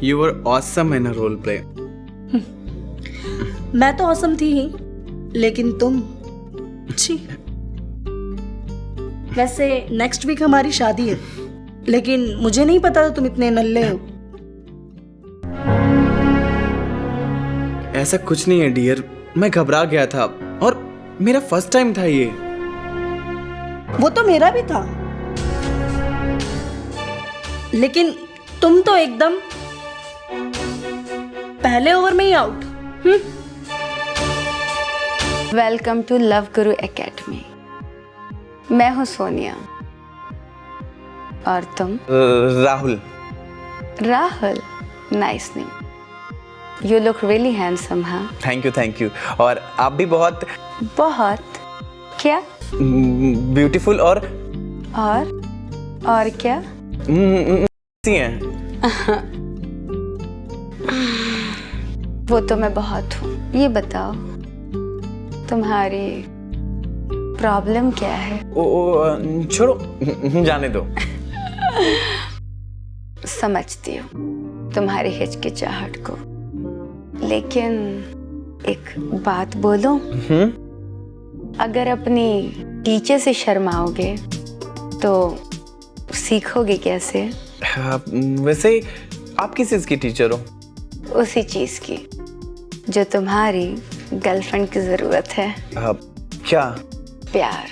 You were awesome in a role play. मैं तो awesome थी ही, लेकिन तुम छी। वैसे नेक्स्ट वीक हमारी शादी है, लेकिन मुझे नहीं पता था तुम इतने नल्ले हो। ऐसा कुछ नहीं है डियर, मैं घबरा गया था और मेरा फर्स्ट टाइम था ये। वो तो मेरा भी था, लेकिन तुम तो एकदम पहले ओवर में ही out. Welcome to love Guru academy. मैं हूँ सोनिया और तुम? Rahul. Rahul, nice name. You look really handsome. हाँ, थैंक यू। और आप भी बहुत क्या? ब्यूटीफुल और क्या? सी हैं। वो तो मैं बहुत हूँ। ये बताओ तुम्हारी प्रॉब्लम क्या है? छोड़ो, जाने दो। समझती हूँ तुम्हारी हिचकिचाहट को, लेकिन एक बात बोलूं? अगर अपनी टीचर से शर्माओगे तो सीखोगे कैसे? वैसे आप किस चीज की टीचर हो? उसी चीज की जो तुम्हारी गर्लफ्रेंड की जरूरत है। क्या? प्यार।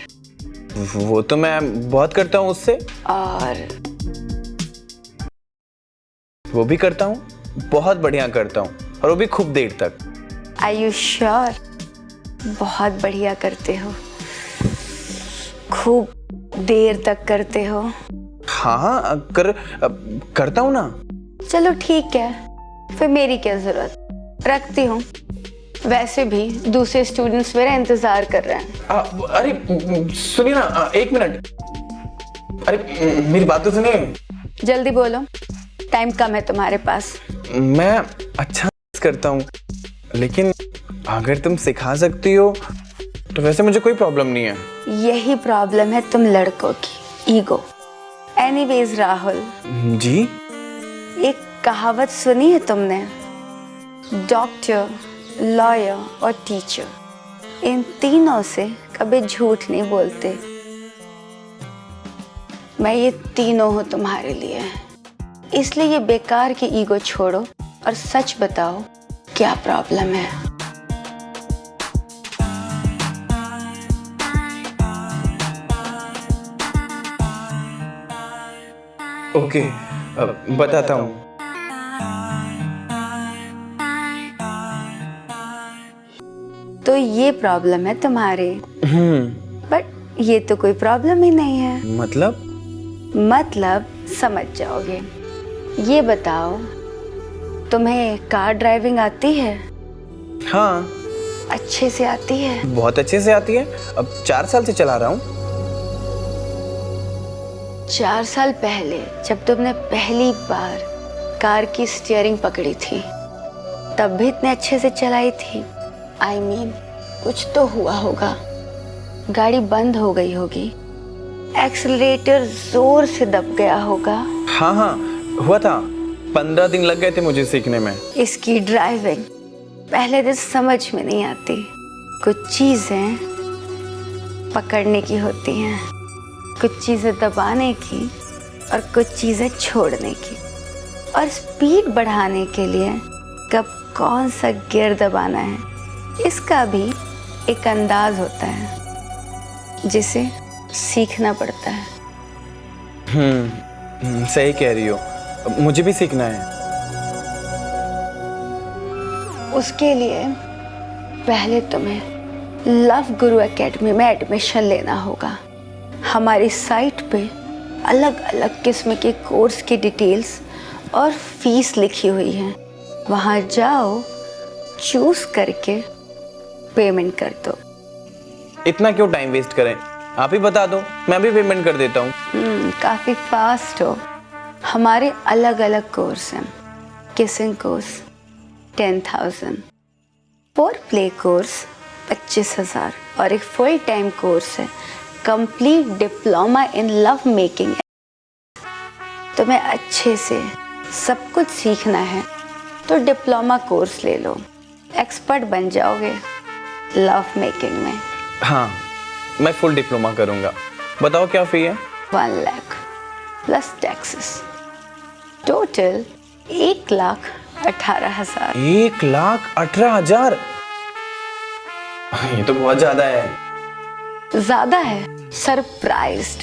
वो तो मैं बहुत करता हूँ उससे, और वो भी करता हूँ, बहुत बढ़िया करता हूँ, और वो भी खूब देर तक। Are you sure? बहुत बढ़िया करते हो, खूब देर तक करते हो। हाँ, करता हूँ ना। चलो ठीक है, फिर मेरी क्या जरूरत, रखती हूँ। वैसे भी दूसरे स्टूडेंट्स मेरा इंतजार कर रहे हैं। अरे सुनिए ना, एक मिनट। अरे मेरी बात तो सुनिए। जल्दी बोलो, टाइम कम है तुम्हारे पास। मैं अच्छा करता हूँ, लेकिन अगर तुम सिखा सकती हो तो वैसे मुझे कोई प्रॉब्लम नहीं है। यही प्रॉब्लम है तुम लड़कों की, ईगो। एनीवेज राहुल जी, एक कहावत सुनी है तुमने? डॉक्टर, लॉयर और टीचर, इन तीनों से कभी झूठ नहीं बोलते। मैं ये तीनों हूँ तुम्हारे लिए, इसलिए ये बेकार की ईगो छोड़ो और सच बताओ क्या प्रॉब्लम है। ओके, बताता हूँ। तो ये प्रॉब्लम है तुम्हारे, बट ये तो कोई प्रॉब्लम ही नहीं है। मतलब समझ जाओगे। ये बताओ, तुम्हें कार ड्राइविंग आती है? हाँ, अच्छे से आती है? बहुत अच्छे से आती है, अब 4 साल से चला रहा हूँ। 4 साल पहले जब तुमने पहली बार कार की स्टीयरिंग पकड़ी थी, तब भी इतने अच्छे से चलाई थी? I mean, कुछ तो हुआ होगा, गाड़ी बंद हो गई होगी, एक्सीलरेटर जोर से दब गया होगा। हाँ, हुआ था। 15 दिन लग गए थे मुझे सीखने में। इसकी ड्राइविंग पहले दिन समझ में नहीं आती। कुछ चीजें पकड़ने की होती हैं, कुछ चीजें दबाने की और कुछ चीजें छोड़ने की, और स्पीड बढ़ाने के लिए कब कौन सा गियर दबाना है, इसका भी एक अंदाज होता है जिसे सीखना पड़ता है। सही कह रही हो, मुझे भी सीखना है। उसके लिए पहले तुम्हें लव गुरु एकेडमी में एडमिशन लेना होगा। हमारी साइट पे अलग अलग किस्म के कोर्स की डिटेल्स और फीस लिखी हुई है। वहाँ जाओ, चूज करके पेमेंट कर दो। इतना क्यों टाइम वेस्ट करें, आप ही बता दो, मैं भी पेमेंट कर देता हूँ। काफी फास्ट हो। हमारे अलग अलग कोर्स हैं। Kissing course 10,000, four play course 25,000 और एक फुल टाइम कोर्स है complete diploma in love making. तुम्हें अच्छे से सब कुछ सीखना है तो डिप्लोमा कोर्स ले लो, एक्सपर्ट बन जाओगे लव मेकिंग में। हाँ, मैं फुल डिप्लोमा करूँगा। बताओ क्या फ़ी है? 1 लाख प्लस टैक्सेस, टोटल 1,18,000। 1,18,000? ये तो बहुत ज़्यादा है। ज्यादा है? सरप्राइज्ड।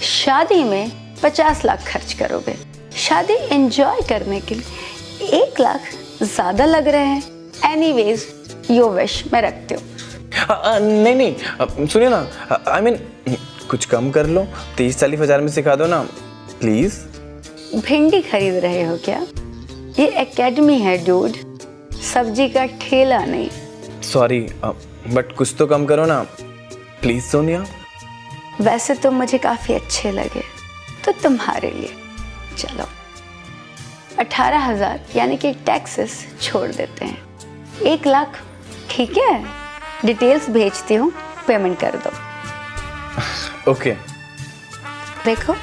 शादी में 50 लाख खर्च करोगे, शादी एंजॉय करने के लिए 1 लाख ज्यादा लग रहे हैं। एनीवेज योर विश, मैं रखती हूँ। नहीं, सुनिए ना, I mean, कुछ कम कर लो, 30-40 हज़ार में सिखा दो ना प्लीज। भिंडी खरीद रहे हो क्या? ये एकेडमी है डूड, सब्जी का ठेला नहीं। सॉरी, बट कुछ तो कम करो ना प्लीज सोनिया। वैसे तो मुझे काफी अच्छे लगे, तो तुम्हारे लिए चलो 18,000 यानी कि टैक्सेस छोड़ देते हैं। 1 लाख ठीक है? डिटेल्स भेजती हूँ, पेमेंट कर दो। ओके। देखो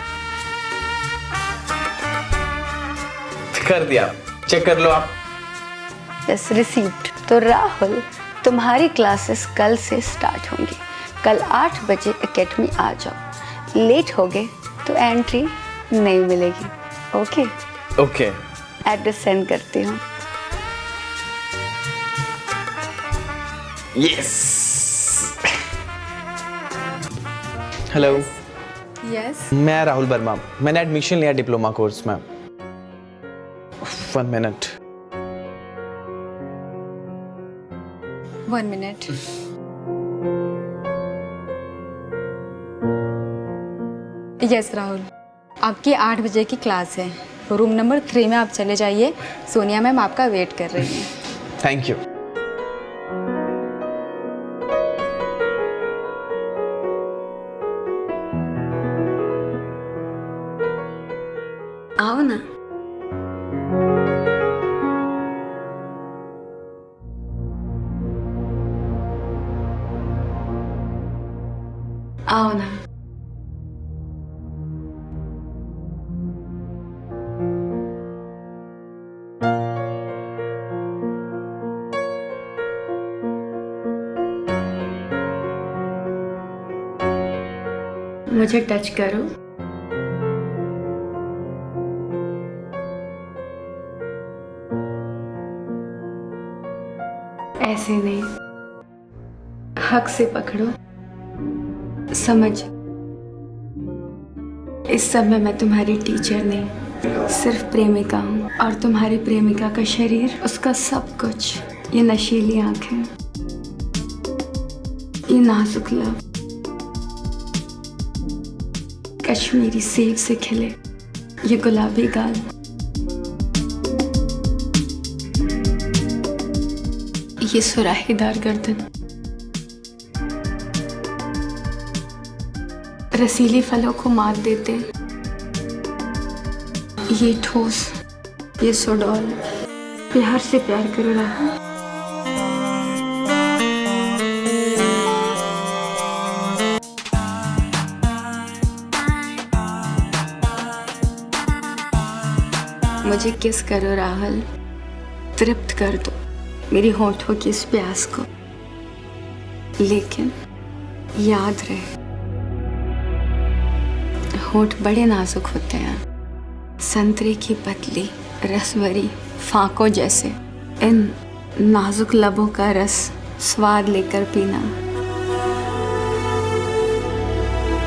कर दिया, चेक कर लो आप। Yes, received. तो राहुल, तुम्हारी क्लासेस कल से स्टार्ट होंगी। कल 8 बजे एकेडमी आ जाओ। लेट हो गए तो एंट्री नहीं मिलेगी। ओके? ओके। एड्रेस सेंड करती हूँ। यस। हेलो। यस। मैं राहुल वर्मा, मैंने एडमिशन लिया डिप्लोमा कोर्स में। 1 मिनट। 1 मिनट। यस राहुल, आपकी 8 बजे की क्लास है। रूम नंबर 3 में आप चले जाइए, सोनिया मैम आपका वेट कर रही हैं। Thank you. आओ ना। आओ ना। मुझे टच करो। ऐसे नहीं, हक से पकड़ो। समझ, इस सब में मैं तुम्हारी टीचर नहीं, सिर्फ प्रेमिका हूँ। और तुम्हारी प्रेमिका का शरीर, उसका सब कुछ, ये नशीली आंखें, ये नाजुक लब, कश्मीरी सेब से खिले ये गुलाबी गाल, ये सुराहीदार गर्दन, रसीली फलों को मात देते ये ठोस, ये सुडौल। प्यार से प्यार करो राहुल। मुझे किस करो राहुल, तृप्त कर दो मेरी होठों की इस प्यास को। लेकिन याद रहे, होठ बड़े नाजुक होते हैं, संतरे की पतली रसभरी फांकों जैसे। इन नाजुक लबों का रस स्वाद लेकर पीना।